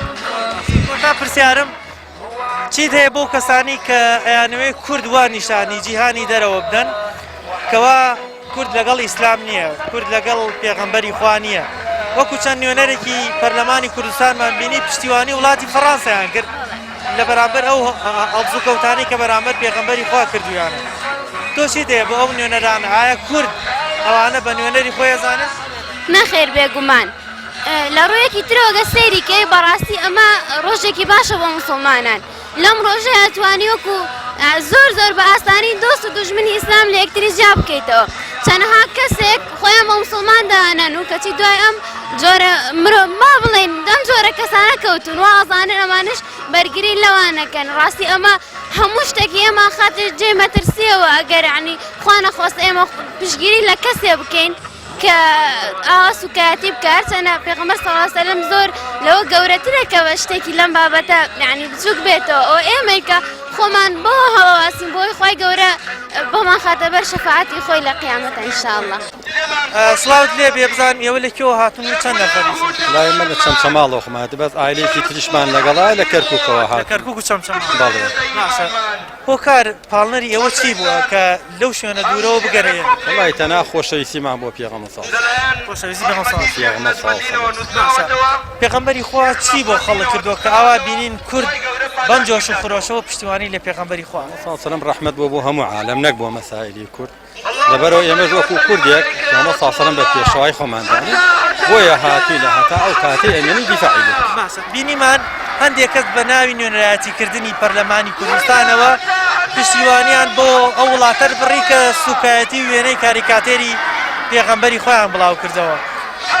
تا پرسیارم چیت هەیە بۆ کەسانی کە ئەیانەوەی کورد وا نیشانی جیهانی دەرەوە بدەن کەوا کورد لەگەڵ ئیسلام نییە کورد لەگەڵ پێغەمبەری خوا نییە وەکو چەند نوێنەرێکی پەرلەمانی کوردستانمان بینی پشتیوانی وڵاتی فەڕەنسایان کرد لە بەرامبەر ئەو هەڵبجوکەوتانەی کە بەرامبەر پێغەمبەری خوا کردویانە تۆ چیت هەیە بۆ ئەو نوێنەرانە ئایا کورد ئەوانە بە نوێنەری خۆی ئەزانن نەخێر بێگومان لە ڕوویەکی ترەوەگە سەیریکەی بەڕاستی ئەمە ڕۆژێکی باشە بۆ موسڵمانان لەم ڕۆژەیە توانی وەکو زۆر بە ئاسانی دۆست و دوژمنی ئیسلام لە یەکتری جیا بکەیتەوە چەندەها کەسێک خۆیان بە موسڵمان داهێنن و کەچی دوای ئەم جۆرە مرۆڤ ما بڵێن ئەم جۆرە کەسانە کەوتون وا ئەزانن ئەمانش بەرگری لەوانەکەن ڕاستی ئەمە هەموو شتێکی ئێمە خاتر جێ مەترسیەوە ئەگەر عنی خوا نەخواست ئێمە پشتگیری لە کەسێ بکەین کە ئاوا سوکایەتی بکات چەنە پێغەمبەر صلی الله علیه وسلم زۆر لەوە گەورەترە کە بە شتێکی لەم بابەتە یعنی بچووک بێتەوە ئەو ئێمەی کە خۆمان بۆ هەواسین بۆی خۆی گەورە بۆمان خاتە بەر شەفاعەتی خۆی لە قیامەتە ئینشاءالله سڵاوت لێ بێ بزانم ئێوە لەکوێوە هاتوون و چەند نەفەر لای من لە چەمچەماڵەوە خۆماتی بەس ئایلێکی تریشمان لەگەڵا لە کەرکووکەوە هات کەرکووک و چەمچەماڵ بەڵێ هۆکار پاڵنەری ئێوە چی بووە کە لەو شوێنە دوورەوە بگەڕێن وڵای تەنها خۆشەویستیمان بۆ پێغەمبەر صلی پێغەمبەری خوا چی بۆ خەڵک کردووە کە ئاوا بینین کورد بەم جۆش و خۆشەوە پشتیوانی لە پێغەمبەری خوا سەلام ڕەحمەت بۆ هەموو عالەم نەک بۆ مەسائلی کورد لەبەرەوە ئێمەش وەکو کوردێک پێغەمبەر سەلام بە پێشەوای خۆماندانی بۆیە هاتووی لە هەتا ئەو کاتەی ئەمێنی دیفاعی بینیمان هەندێک کەس بە ناوی نوێنەرایەتیکردنی پەرلەمانی کوردستانەوە پشتیوانیان بۆ ئەو وڵاتە بڕی کە سوکایەتی وێنەی کاریکاتێری پێغەمبەری خۆیان بڵاو کردەوە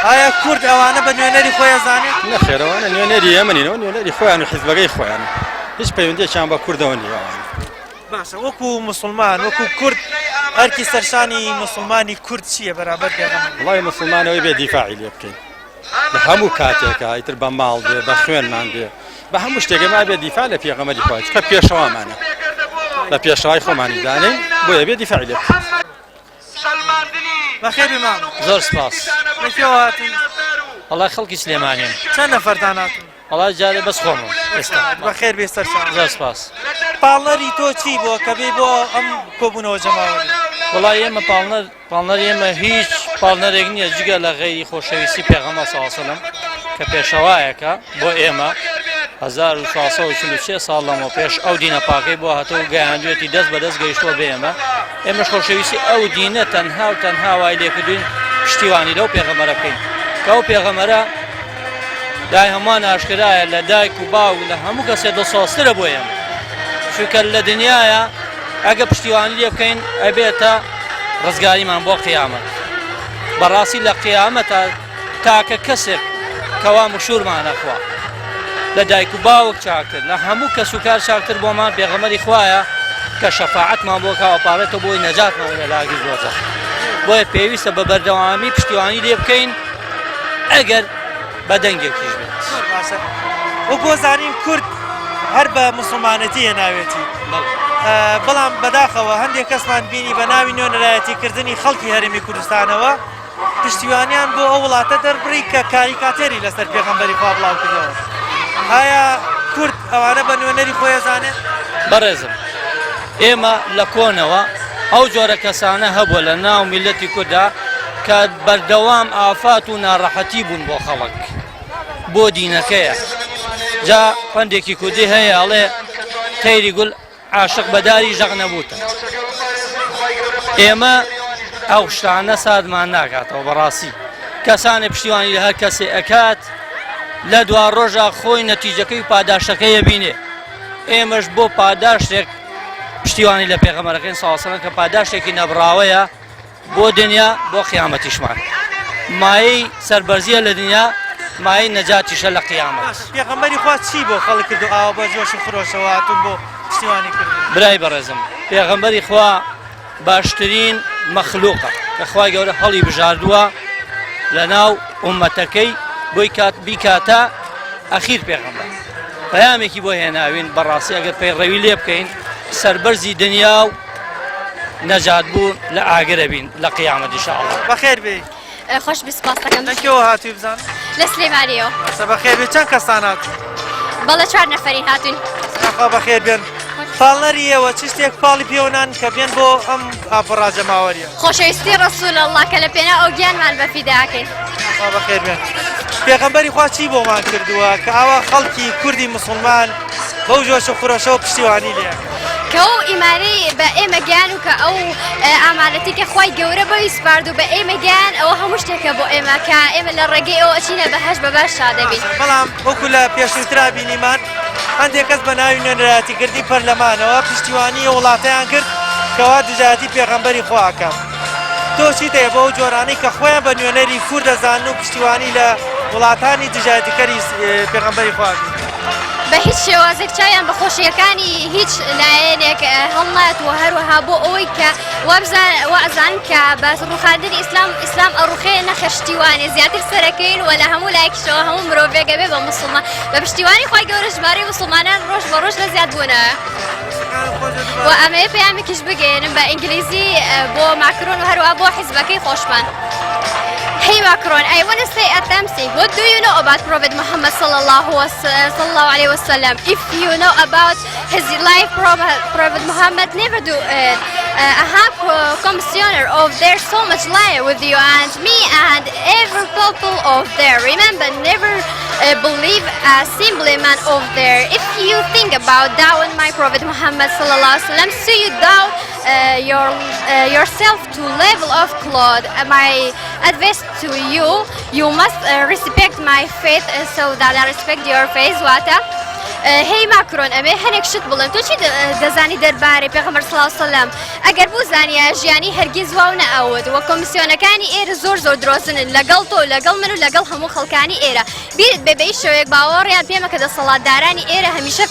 ئایا کورد ئەوانە بە نوێنەری خۆی ئەزانێت نەخێرەوانە نوێنەری ئێمەنینەوە نوێنەری خۆیان و حیزبەکەی خۆیان هیچ پەیوەندیەکیان بە کوردەوە نیە باشە وەکو موسڵمان وەکو کورد ئەرکی سەرشانی موسڵمانی کورد چییە بەرامبەر پێغەمبەر وڵای موسڵمانەوەی بێ دیفاعی لێ بکەین لە هەموو کاتێکە ئیتر بە ماڵ بێ بە خوێنمان بێ بە هەموو شتێکەما بێ دیفاع لە پێغەمبەری خوا کە پێشەوامانە لە پێشەوای خۆمانی دانەی بۆیە بێ دیفاعی لێ بکەین بەخێر مام زۆر سپاس لەکوێوە هاتوون وەڵای خەڵکی سلێمانیان چەند نەفەرتان هاتوون وڵات جارێ بەس خۆمم ئێستا بەخێر بێستەر زۆر سپاس. پاڵنەری تۆ چی بووە کە بێ بۆ ئەم کۆبوونەوە جەماوەری؟ وڵای ئێمە پاڵنەر ئێمە هیچ پاڵنەرێک نییە جگە لە غەیری خۆشەویستی پێغەمبەر صلی الله علیه و سلم کە پێشەوایەکە بۆ ئێمە 1440 ساڵ لەمەوە پێش ئەو دینە پاکەی بۆ هاتەوە گەیاندوێتی دەست بەدەست گەیشتووە بە ئێمە. ئێمەش خۆشەویستی ئەو دینە تەنها و تەنها وای لێکردوین پشتیوانی لەو پێغەمبەرە بکەین کە ئەو پێغەمبەرە دای هەمووان ئاشکرایە لە دایک و باوک لە هەموو کەسێ دڵسۆزترە بۆ ئێمە چونکە لە دنیایە ئەگە پشتیوانی لێ بکەین ئەبێتە ڕزگاریمان بۆ قیامەت. بەڕاستی لە قیامەتە تاکە کەسێک کەوا مشهورمانە خوا لە دایک و باوک چاکتر لە هەموو کەس و کار چاکتر بۆمان پێغەمبەری خوایە کە شەفاعەتمان بۆ کاوەپارێتەوە بۆی نەجاتمان لە لاگی دۆزەخ. بۆیە پێویستە بە بەردەوامی پشتیوانی لێ بکەین ئەگەر بە دەنگێکیش بێت. وەکو زانین کورد هەر بە موسڵمانەتی هێناوێتی بەڵام بەداخەوە هەندێک کەسمان بینی بە ناوی نوێنەرایەتیکردنی خەڵکی هەرێمی کوردستانەوە پشتیوانیان بۆ ئەو وڵاتە دەربڕی کە کاریکاتێری لەسەر پێغەمبەری خوا بڵاو کردەوە. ئایا کورد ئەوانە بە نوێنەری خۆی ئەزانێت؟ بەڕێزم ئێمە لە کۆنەوە ئەو جۆرە کەسانە هەبووە لە ناو میلەتی کووردا کە بەردەوام ئافات و ناڕەحەتی بوون بۆ خەڵک بۆ دینەکەیە. جا پندێکی کوردی هەیە ئەڵێ تەیری گول عاشق بەداری ژەغ نەبووتە. ئێمە ئەو شتانە سادمان ناکاتەوە بەڕاستی کەسانی پشتیوانی لە هەر کەسێ ئەکات لە دوا ڕۆژە خۆی نەتیجەکەی و پاداشەکەیە بینێ. ئێمەش بۆ پاداشتێک پشتیوانی لە پێغەمبەرەکەی صلی الله علیه و سلم کە پاداشتێکی نەبراوەیە بۆ دنیا بۆ قیامەتیشمان مایەی سەربەرزیە لە دنیا مایەی نەجاتیشە لە قیامەت. پێغەمبەری خوا چی بۆ خەڵک کردو ئاوا بە جۆش و خرۆشەوە هاتوون بۆ پشتیوانی کردن؟ برای بەڕێزم پێغەمبەری خوا باشترین مەخلوقە کە خوای گەورە هەڵی بژاردووە لە ناو ئومەتەکەی بۆی بیکاتە ئەخیر پێغەمبەر. پەیامێکی بۆ هێناوین بەڕاستی ئەگەر پەیڕەوی لێ بکەین سەربەرزی دنیا و نەجات بوون لە ئاگرە بین لە قیامەت ئینشاءالله. بەخێر بێ. خۆش بسپاس دەکەم. لەکێوە هاتووی بزانم؟ لە سلێمانیەوە. بەخێر بێ. چەند کەسان هاتوون؟ بەڵێ 4 نەفەرین هاتوون. خوا بەخێر بێن. پاڵنەری ئێوە چ شتێک پاڵی پێوەنان کە بێن بۆ ئەم ئافڕا جەماوەریە؟ خۆشەویستی ڕەسوول ئەڵڵا کە لە پێنا ئەو گیانمان بەفیداکەین. خوا بەخێر بێن. پێغەمبەری خوا چی بۆمان کردووە کە ئاوا خەڵکی کوردی موسڵمان بەو جۆش و خورۆشەوە پشتیوانی لێ کە ئەو ئیمانەی بە ئێمە گیان و کە ئەو ئامانەتی کە خوای گەورە بەوی سپارد و بە ئێمە گیان ئەوە هەموو شتێکە بۆ ئێمە کە ئێمە لە ڕێگەی ئەوە ئەچینە بەهەش بەباش شادەبین. بەڵام وەکو لە پێشووترا بینیمان هەندێک کەس بە ناوی نوێنەرایەتیکردنی پەرلەمانەوە پشتیوانی وڵاتەیان کرد کەوا دژایەتی پێغەمبەری خواکە. تۆ چیت هەیە بۆ ئەو جۆرانەی کە خۆیان بە نوێنەری کورد دەزانن و پشتیوانی لە وڵاتانی دژایەتیکەری پێغەمبەری خواکە؟ بە هیچ شێوازێک چاویان بە خۆشیەکانی هیچ لایەنێک هەڵنات و هەروەها بۆ ئەوەی کە وازان کە بە ڕوخاندنی ئیسلام ئەڕوخەیە نەخە پشتیوانێ زیاتر سەرەکەین و لە هەموو لایەکیشەوە هەموو مرۆڤێکە بێ بە موسڵمان بە پشتیوانی خوای گەورە ژمارەی موسڵمانان ڕۆژ بە ڕۆژ لە زیاد بوونەوە. و ئەمەیە پەیامێکیش بگەێنم بە ئینگلیزی بۆ ماکرۆن و هەروەها بۆ حیزبەکەی خۆشمان. Hey Macron, I want to say something. What do you know about Prophet Muhammad sallallahu alaihi wasallam? If you know about his life, Prophet Muhammad never do it. I have commissioner of there so much liar with you and me and every people of there. Remember, never believe a simple man of there. If you think about down my Prophet Muhammad sallallahu alaihi wasallam, so you doubt yourself to level of cloth. My advice to you, you must respect my faith so that I respect your faith. Wata? هی ماکرۆن ئەمێ هەنێک شت بڵێم تۆ چی دەزانی دەربارەی پێغەمبەر صلی الله علیه و سلم ئەگەر بوو زانیە ژیانی هەرگیز واو نەئەوت وە کۆمیسیۆنەکانی ئێرە زۆر درۆزنن لەگەڵ تۆ لەگەڵ من و لەگەڵ هەموو خەڵکانی ئێرە بیرت بێ بە هیچ شێوەیەک باوەڕیان پێمە کە دەسەڵاتدارانی ئێرە هەمیشە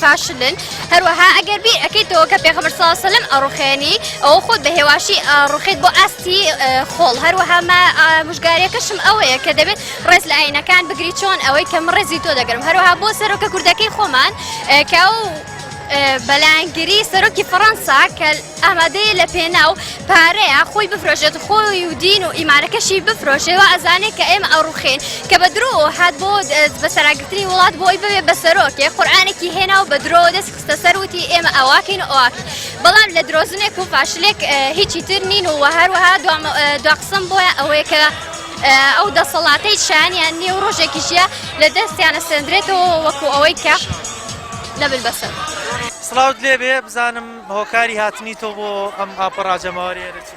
فاشلن هەروەها ئەگەر بیر ئەەکەیتەوە کە پێغەمبەر صلی الله علیه و سلم ئەڕوخێنی ئەوە خۆت بە هێواشی ڕوخێت بۆ ئاستی خۆڵ هەروەها مژگاریەکەشم ئەوەیە کە دەبێت ڕێز لە ئاینەکان بگری چۆن ئەوەی کە من ڕێزی تۆ دەگەرم هەروەها بۆ سەرۆکە کوردەکەی خۆمان کە ئەو بەلایەنگیری سەرۆکی فەڕەنسا کە ئامادەیە لە پێناو پارەیە خۆی بفرۆشێت خۆی و دین و ئیمانەکەشی بفرۆشێەوە ئەزانێ کە ئێمە ئەوڕوخێن کە بە درۆ هات بۆ بەسەراگرتنی وڵات بۆی ببێ بە سەرۆکێ قورئانێکی هێنا و بە درۆ دەست خستە سەروتی ئێمە ئەواکەین و ئەواکەین بەڵام لە درۆزنێک و فاشلێک هیچی تر نین و هەروەها دوا قسم بۆیە ئەوەیە کە ئەو دەسەڵاتەی شانیان نییە و ڕۆژێکیشیە لە دەستیانە سندرێتەوە وەکو ئەوەی کە لە بەسەر. سڵاوت لێبێ بزانم هۆکاری هاتنی تۆ بۆ ئەم ئاپەڕاجەماوەریێرەچی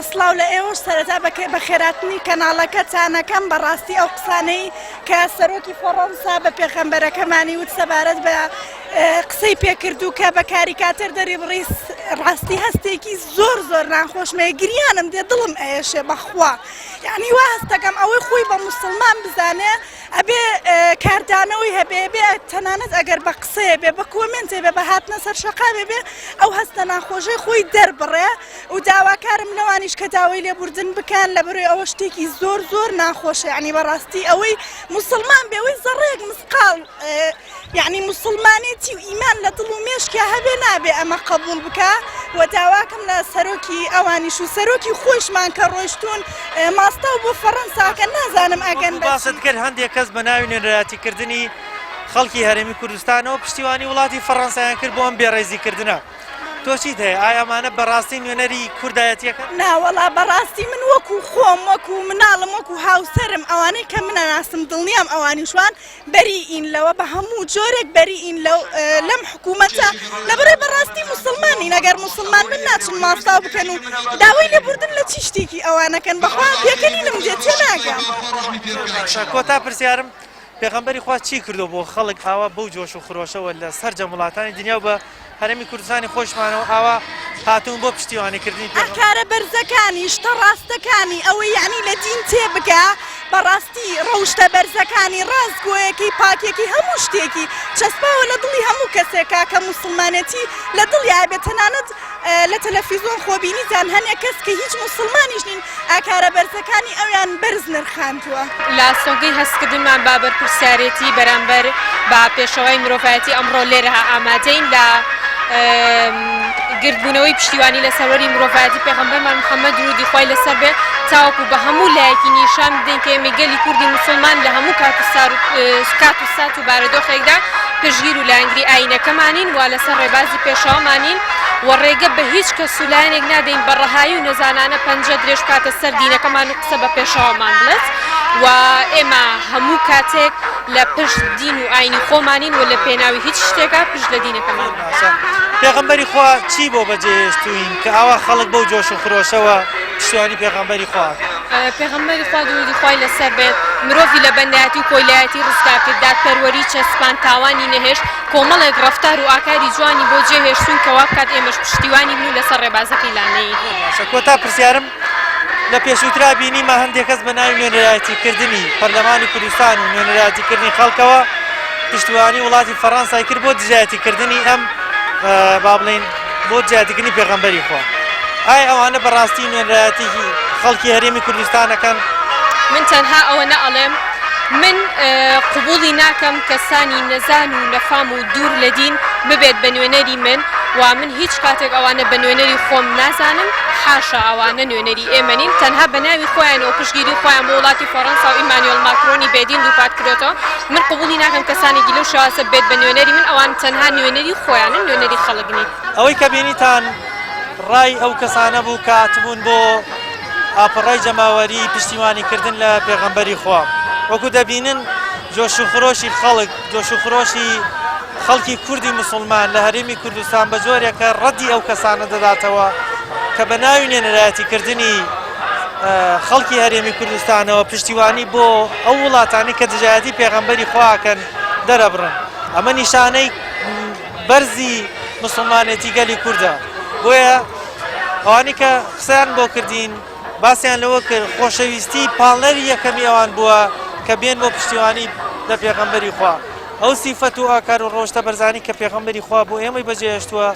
سڵاو لە ئێوەش سەرەتا بە خێراتنی کەناڵەکەتانەکەم بەڕاستی ئەو قسانەی کە سەرۆکی فەڕەنسا بە پێغەمبەرەکەمانی وت سەبارەت بە قسەی پێکردو کە بە کاریکاتر دەری بڕیس ڕاستی هەستێکی زۆر زۆر ناخۆشمەیە گریانم دێ دڵم ئەیەشێ بەخوا یعنی وا هەستەکەم ئەوەی خۆی بە موسڵمان بزانێ ئەبێ کاردانەوەی هەبێ بێ تەنانەت ئەگەر بە قسەیە بێ بە کۆمنتێ بێ بە هاتنە سەر شەقا بێ ئەو هەستە ناخۆشەی خۆی دەربڕێ و داواکارم لەوانیش کە داوای لێبوردن بکەن لە بەروی ئەوە شتێکی زۆر زۆر ناخۆشە یعنی بەڕاستی ئەوەی موسڵمان بێ ئەوەی زەڕێک مسقال یعنی موسڵمانێتی و ئیمان لە دڵ و مێشکە هەبێ نابێ ئەمە قبول بکە و داواکەم لە سەرۆکی ئەوانیش و سەرۆکی خۆشمان کە ڕۆیشتون ماستە و بۆ فەڕەنساکە نازانم ئەگەن باست کرد هەندێک کەس بە ناوی نوێنەراتیکردنی خەڵکی هەرێمی کوردستانەوە پشتیوانی وڵاتی فەڕەنسایان کرد بۆ ئەم بێڕێزیکردنە تۆ چیت هەیە ئایا ئەمانە بەڕاستی نوێنەری کوردایەتیەکە؟ ناوەڵا بەڕاستی من وەکو خۆم وەکو مناڵم وەکو هاوسەرم ئەوانەی کە منە ناسم دڵنیام ئەوانیشوان بەریئین لەوە بە هەموو جۆرێک بەریئین لەم حکوومەتە لەبەرەوەی بەڕاستی موسڵمانین ئەگەر موسڵمان من ناچن ماستاو بکەن و داوای لێبوردن لە چی شتێکی ئەوانەکەن بەخوا پێکەنینم دێت تێ ناگەم کۆتا پرسیارم پێغەمبەری خوا چی کردو بۆ خەڵک ئاوا بەو جۆش و خرۆشەوە لە سەرجە وڵاتانی دنیا و بە هەرێمی کوردستانی خۆشمانەوە ئاوا هاتوون بۆ پشتیوانیکردنی ئەکارە بەرزەکانی شتە ڕاستەکانی ئەوەی یعنی لە دین تێبگا بەڕاستی ڕەوشتە بەرزەکانی ڕاستگۆیەکەی پاکێکی هەموو شتێکی چەسپاوە لە دڵی هەموو کەسێکا کە موسڵمانەتی لە دڵی ئابێت تەنانەت لە تەلەڤیزۆن خۆبینیتان هەنێک کەس کە هیچ موسڵمانیش نین ئاکارە بەرزەکانی ئەویان بەرز نرخاندووە لا سۆگەی هەستکردنمان بابەر پرسیارەتی بەرامبەر با پێشەوەی مرۆڤایەتی ئەمڕۆ لێرە ئامادەین لە گردبوونەوەی پشتیوانی لە سەروەری مرۆڤایەتی پێغەمبەرمان محەممەد درودی خوای لەسەر بێ تاوەکو بە هەموو لایەکی نیشان بدەین کە ئێمە گەلی کوردی موسڵمان لە هەموو کات و سات و بارەدۆخێکدا پشگیر و لایەنگری ئاینەکەمانین وا لەسەر ڕێبازی پێشەوەمانین و ڕێگە بە هیچ کەس و لایەنێک نادەین بە ڕەهایی و نەزانانە پەنجە درێژ کاتە سەر دینەکەمان و قسە بە پێشەوەمان بڵێت و ئێمە هەموو کاتێک لە پشت دین و ئاینی خۆمانین و لە پێناوی هیچ شتێکا پشت لە دینەکەمان پێغەمبەری خوا چی بۆ بەجێهێشتوین کە ئاوا خەڵک بەو جۆش و خرۆشەوە پشتیوانی پێغەمبەری خوا پێغەمبەری خوا درودی خوای لەسەر بێت مرۆڤی لە بەندایەتی و کۆیلایەتی ڕزگار کرد دادپەروەری چەسپان تاوانی نەهێشت کۆمەڵێک ڕەفتار و ئاکاری جوانی بۆ جێهێشتون کەوا بکات ئێمەش پشتیوانی بن و لەسەر ڕێبازەکەی لانەیە کۆتا پرسیارم لە پێشووترا بینیمە هەندێک کەس بە ناوی نوێنەرایەتیکردنی پەرلەمانی کوردستان و نوێنەرایەتیکردنی خەڵکەوە پشتیوانی وڵاتی فەڕەنسای کرد بۆ دژایەتیکردنی ئەم با بڵێن بۆ جیاتیکردنی پێغەمبەری خوا ئایا ئەوانە بەڕاستی نوێنەرایەتێکی خەڵکی هەرێمی کوردستانەکەن؟ من تەنها ئەوە نەئەڵێم من قبوڵی ناکەم کەسانی نەزان و نەفام و دوور لە دین ببێت بە نوێنەری من و من هیچ کاتێک ئەوانە بە نوێنەری خۆم نازانم حاشا ئەوانە نوێنەری ئێمە نین تەنها بە ناوی خۆیانەوە پشتگیری خۆیان بۆ وڵاتی فەڕەنسا و ئیمانوێل ماکرۆنی بێدین دووپات کردێتەوە من قبوڵی ناکەم کەسانێکی لەو شێوازە بێت بە نوێنەری من ئەوان تەنها نوێنەری خۆیانن نوێنەری خەڵک نین ئەوەی کە بینیتان ڕای ئەو کەسانە بوو کاتبوون بۆ ئاپەڕای جەماوەری پشتیوانیکردن لە پێغەمبەری خوا وەکو دەبینن جۆش و خرۆشی خەڵک جۆش و خرۆشی خەڵکی کوردی موسڵمان لە هەرێمی کوردستان بە جۆرێکە ڕەدی ئەو کەسانە دەداتەوە کە بە ناوی نوێنەرایەتیکردنی خەڵکی هەرێمی کوردستانەوە پشتیوانی بۆ ئەو وڵاتانی کە دژایەتی پێغەمبەری خواکەن دەرەبڕن ئەمە نیشانەی بەرزی موسڵمانێتی گەلی کووردە بۆیە ئەوانی کە قسەیان بۆ کردین باسییان لەوە کرد خۆشەویستی پاڵنەری یەکەمی ئەوان بووە کە بێن بۆ پشتیوانی لە پێغەمبەری خوا ئەو سیفەت و ئاکار و ڕۆشتە بەرزانی کە پێغەمبەری خوا بۆ ئێمەی بەجێهێشتووە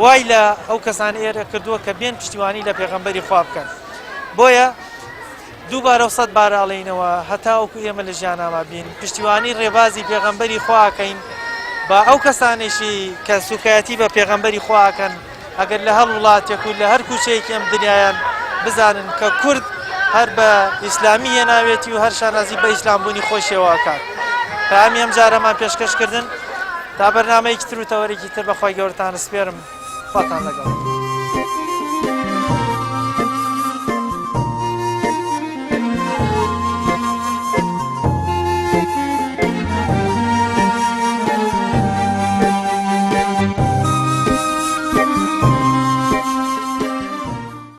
وای لە ئەو کەسان ئێرە کردووە کە بێن پشتیوانی لە پێغەمبەری خوا بکەن بۆیە دووبارە و سەد بارە ئەڵێینەوە هەتاوەکو ئێمە لە ژیاناما بین پشتیوانی ڕێبازی پێغەمبەری خواکەین بە ئەو کەسانێکی کە سوکایەتی بە پێغەمبەری خواکەن ئەگەر لە هەڵ وڵاتێک و لە هەر کوچەیەکی ئەم دنیایان بزانن کە کورد هەر بە ئیسلامی هێناوێتی و هەر شانازی بە ئیسلامبوونی خۆشیەوەکات پامی ئەم جارەمان پێشکەشکردن تا بەرنامەیەکی تر و تەوەرێکی تر بەخوای گەورەتان سپێرم خواتان لەگەڵ